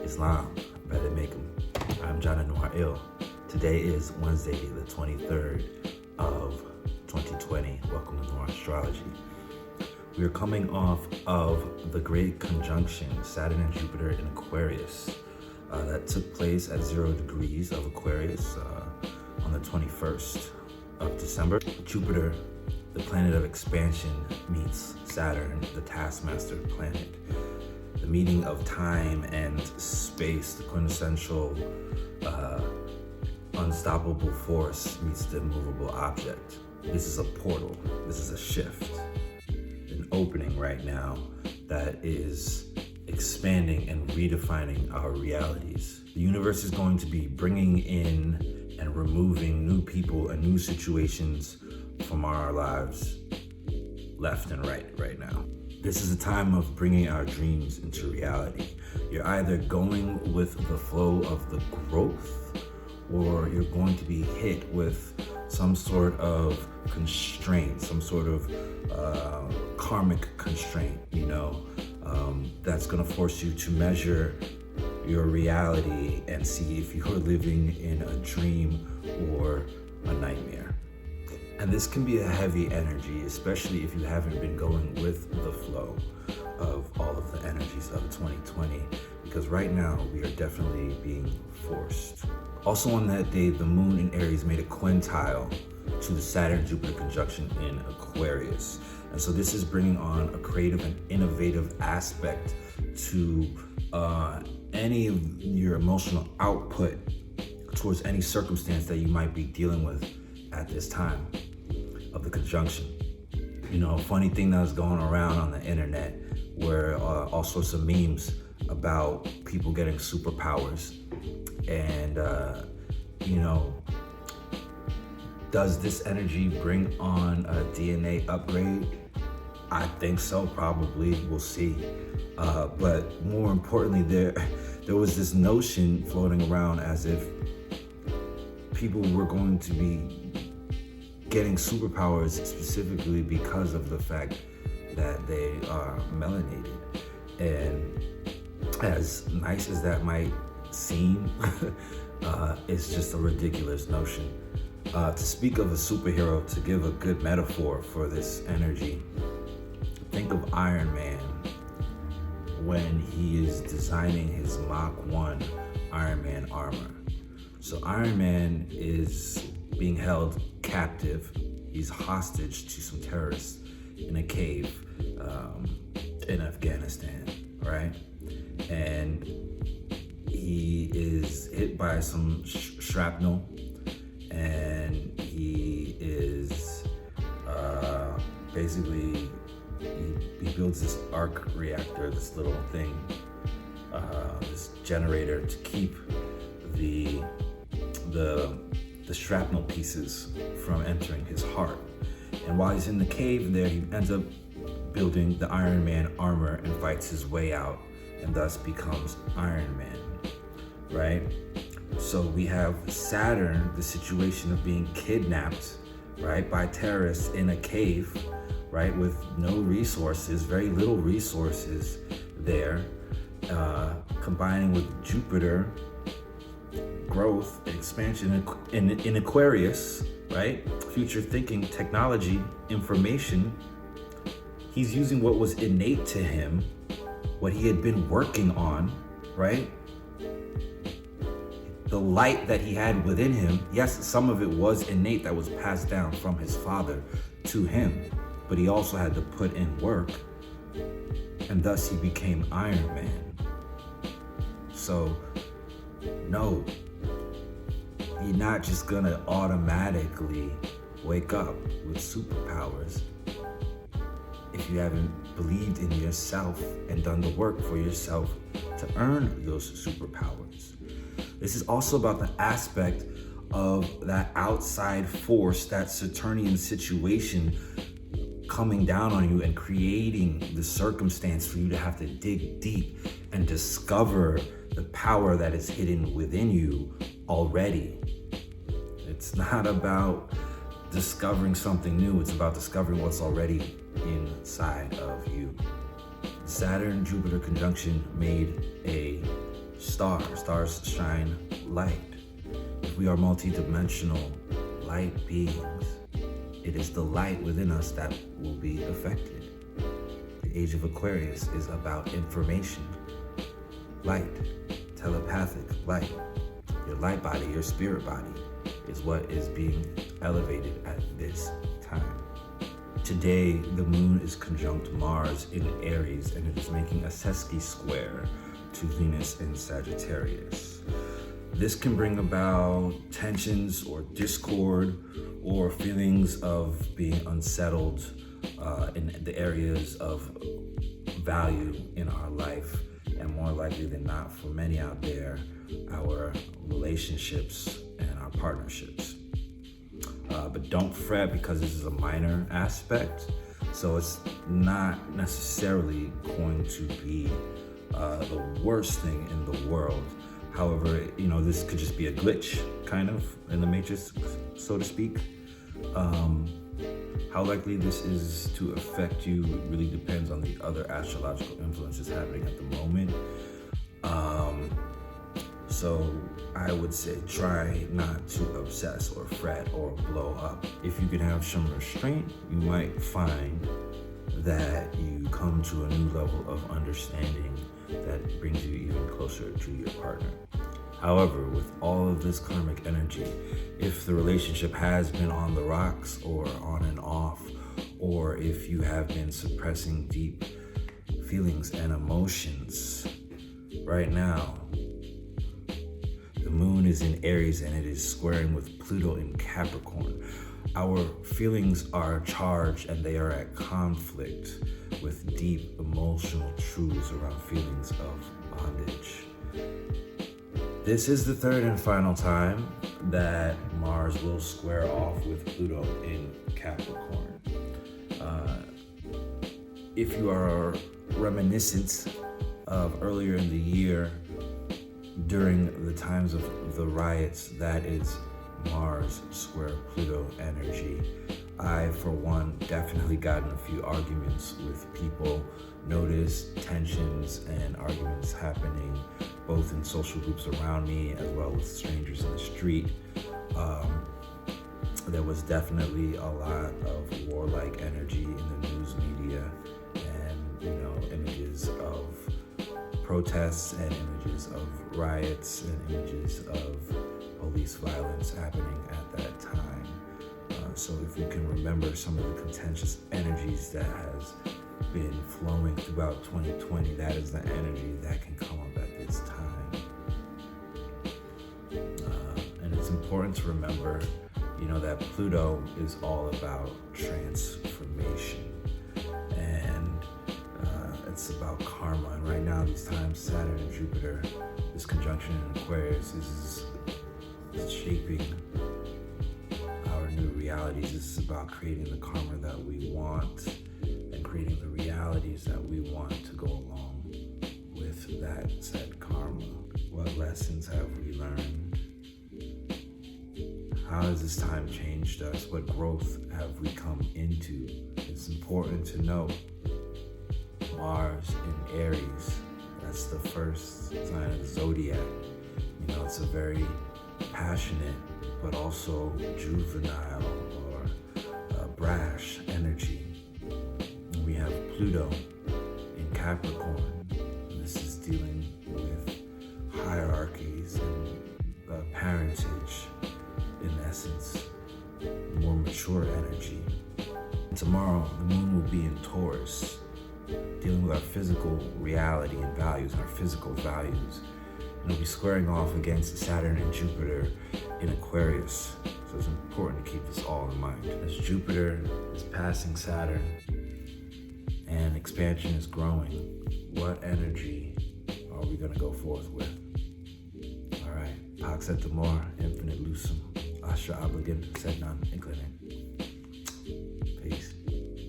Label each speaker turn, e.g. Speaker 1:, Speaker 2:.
Speaker 1: Islam, better make them. I'm Nwar. Today is Wednesday, the 23rd of 2020. Welcome to Nwar Astrology. We are coming off of the great conjunction, Saturn and Jupiter in Aquarius, that took place at 0 degrees of Aquarius on the 21st of December. Jupiter, the planet of expansion, meets Saturn, the taskmaster planet. The meeting of time and space, the quintessential unstoppable force meets the immovable object. This is a portal. This is a shift, an opening right now that is expanding and redefining our realities. The universe is going to be bringing in and removing new people and new situations from our lives left and right now. This is a time of bringing our dreams into reality. You're either going with the flow of the growth, or you're going to be hit with some sort of constraint, some sort of karmic constraint, that's gonna force you to measure your reality and see if you're living in a dream or a nightmare. And this can be a heavy energy, especially if you haven't been going with the flow of all of the energies of 2020, because right now we are definitely being forced. Also on that day, the moon in Aries made a quintile to the Saturn Jupiter Conjunction in Aquarius. And so this is bringing on a creative and innovative aspect to any of your emotional output towards any circumstance that you might be dealing with at this time of the conjunction. A funny thing that was going around on the internet were all sorts of memes about people getting superpowers. And, does this energy bring on a DNA upgrade? I think so, probably. We'll see. But more importantly, there was this notion floating around as if people were going to be getting superpowers specifically because of the fact that they are melanated. And as nice as that might seem, it's just a ridiculous notion. To speak of a superhero, to give a good metaphor for this energy, think of Iron Man when he is designing his Mach 1 Iron Man armor. So Iron Man is being held captive. He's hostage to some terrorists in a cave in Afghanistan, right? And he is hit by some shrapnel, and he is basically, he builds this arc reactor, this little thing, this generator to keep the shrapnel pieces from entering his heart. And while he's in the cave there, he ends up building the Iron Man armor and fights his way out, and thus becomes Iron Man, right? So we have Saturn, the situation of being kidnapped, right, by terrorists in a cave, right, with no resources, very little resources there, combining with Jupiter, growth, expansion in Aquarius, right? Future thinking, technology, information. He's using what was innate to him, what he had been working on, right? The light that he had within him, yes, some of it was innate, that was passed down from his father to him, but he also had to put in work, and thus he became Iron Man. So, no, you're not just gonna automatically wake up with superpowers if you haven't believed in yourself and done the work for yourself to earn those superpowers. This is also about the aspect of that outside force, that Saturnian situation coming down on you and creating the circumstance for you to have to dig deep and discover the power that is hidden within you already. It's not about discovering something new, it's about discovering what's already inside of you. Saturn Jupiter conjunction made a Stars shine light. If we are multidimensional light beings, it is the light within us that will be affected. The age of Aquarius is about information, light, telepathic light. Your light body, your spirit body, is what is being elevated at this time. Today, the moon is conjunct Mars in Aries, and it is making a sesqui square to Venus in Sagittarius. This can bring about tensions or discord or feelings of being unsettled in the areas of value in our life, and more likely than not, for many out there, our relationships and our partnerships. But don't fret, because this is a minor aspect, so it's not necessarily going to be the worst thing in the world. However, this could just be a glitch, kind of, in the matrix, so to speak. How likely this is to affect you really depends on the other astrological influences happening at the moment. So I would say try not to obsess or fret or blow up. If you can have some restraint, you might find that you come to a new level of understanding that brings you even closer to your partner. However, with all of this karmic energy, if the relationship has been on the rocks or on and off, or if you have been suppressing deep feelings and emotions, right now, the moon is in Aries and it is squaring with Pluto in Capricorn. Our feelings are charged and they are at conflict with deep emotional truths around feelings of bondage. This is the third and final time that Mars will square off with Pluto in Capricorn. If you are reminiscent of earlier in the year, during the times of the riots, that is Mars square Pluto energy. I, for one, definitely got in a few arguments with people, noticed tensions and arguments happening both in social groups around me as well with strangers in the street. There was definitely a lot of warlike energy in the news media, and images of protests and images of riots and images of police violence happening at that time. So if you can remember some of the contentious energies that has been flowing throughout 2020, that is the energy that can come up at this time. And it's important to remember, that Pluto is all about transformation. And it's about karma. And right now, these times, Saturn and Jupiter, this conjunction in Aquarius, is shaping our new realities. This is about creating the karma that we want and creating the realities that we want to go along with that said karma. What lessons have we learned? How has this time changed us? What growth have we come into? It's important to note Mars in Aries, that's the first sign of the zodiac. It's a very passionate but also juvenile or brash energy. And we have Pluto in Capricorn. This is dealing with hierarchies and parentage, in essence, more mature energy. Tomorrow, the moon will be in Taurus, dealing with our physical reality and values, our physical values. And it'll be squaring off against Saturn and Jupiter in Aquarius. So it's important to keep this all in mind. As Jupiter is passing Saturn and expansion is growing, what energy are we going to go forth with? All right. Pax et amor, infinite lucem, astra obligent, sed non inclinant.